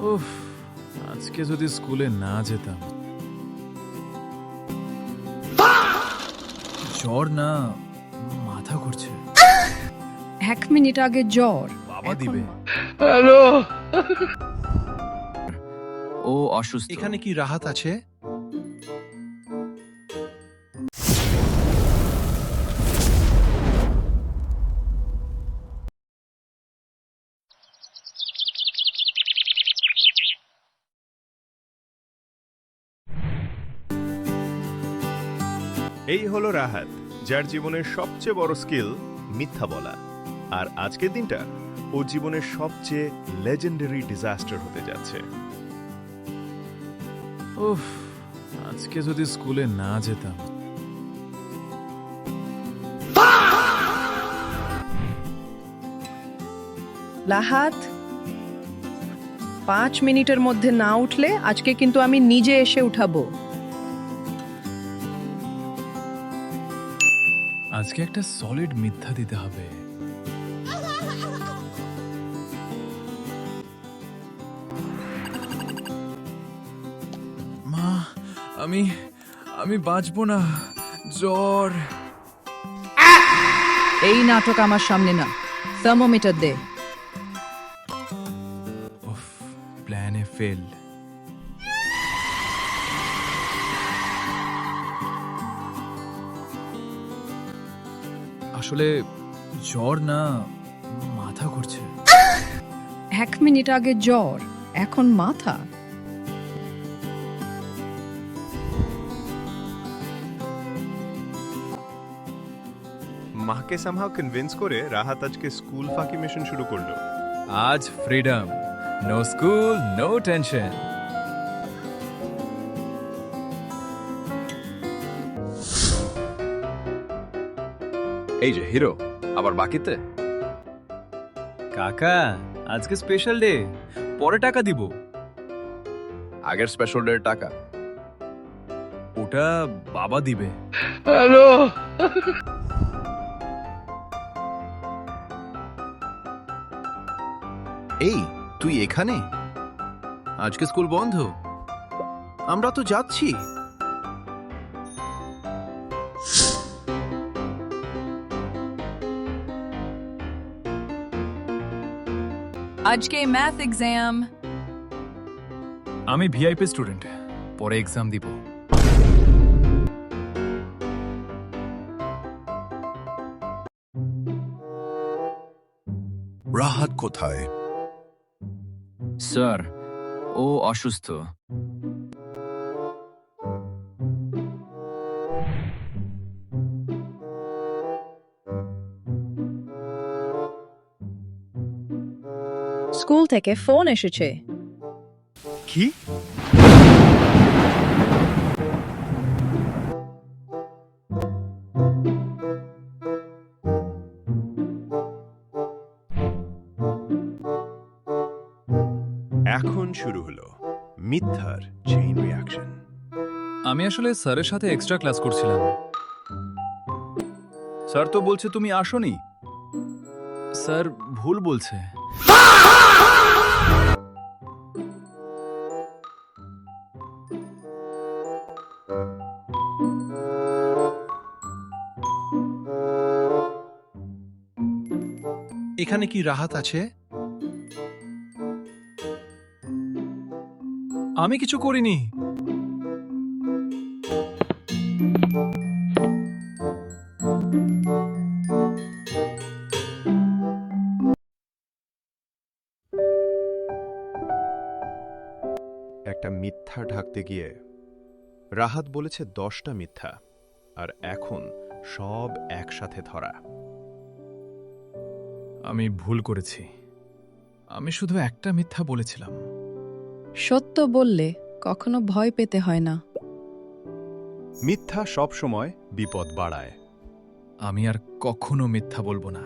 উফ, আজকে যদি স্কুলে না যেতাম। জ্বর না, মাথা ঘুরছে। 1 মিনিট আগে জ্বর, বাবা এখন দিবে। ও অসুস্থ। এখানে কি রাহাত আছে? এই হলো রাহাত, যার জীবনের সবচেয়ে বড় স্কিল মিথ্যা বলা। আর আজকের দিনটা ওর জীবনের সবচেয়ে লেজেন্ডারি ডিজাস্টার হতে যাচ্ছে। উফ, আজকে যদি স্কুলে না যেতাম। রাহাত, 5 মিনিটের মধ্যে না উঠলে আজকে কিন্তু আমি নিজে এসে উঠাবো। আজকে একটা সলিড মিথ্যা দিতে হবে। মা, আমি বাঁচবো না, জ্বর। এই নাটক আমার সামনে না, থার্মোমিটার দে। উফ, প্ল্যানে ফেল। আসলে জ্বর না, মাথা ঘুরছে। 1 মিনিট আগে জ্বর, এখন মাথা। মাকে সামহাও কনভিন্স করে রাহাত আজকে স্কুল ফাঁকি মিশন শুরু করলো। আজ freedom, no school, no tension. এই যে হিরো, আবার বাকিতে? কাকা, আজকে স্পেশাল ডে, পরে টাকা দিব। আগের স্পেশাল ডের টাকা? ওটা বাবা দিবে। এই, তুই এখানে? আজকে স্কুল বন্ধ, আমরা তো যাচ্ছি। আজকে ম্যাথ এক্সাম। আমি ভিআইপি স্টুডেন্ট, পরে এক্সাম দিব। রাহাত কোথায়? স্যার, ও অসুস্থ। স্কুল থেকে ফোন এসেছে। কি? এখন শুরু হলো মিথ্যার চেইন রিঅ্যাকশন। আমি আসলে স্যারের সাথে এক্সট্রা ক্লাস করছিলাম। স্যার তো বলছে তুমি আসোনি। স্যার ভুল বলছে। এখানে কি রাহাত আছে? আমি কিছু করিনি। একটা মিথ্যা ঢাকতে গিয়ে রাহাত বলেছে 10টা মিথ্যা, আর এখন সব একসাথে ধরা। আমি ভুল করেছি। আমি শুধু একটা মিথ্যা বলেছিলাম। সত্য বললে কখনো ভয় পেতে হয় না। মিথ্যা সব সময় বিপদ বাড়ায়। আমি আর কখনো মিথ্যা বলবো না।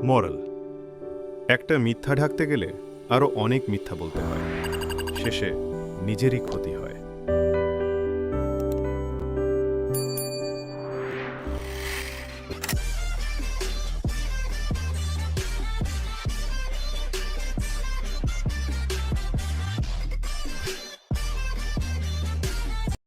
মোরাল: একটা মিথ্যা ঢাকতে গেলে আরো অনেক মিথ্যা বলতে হয়, শেষে নিজেরই ক্ষতি হয়।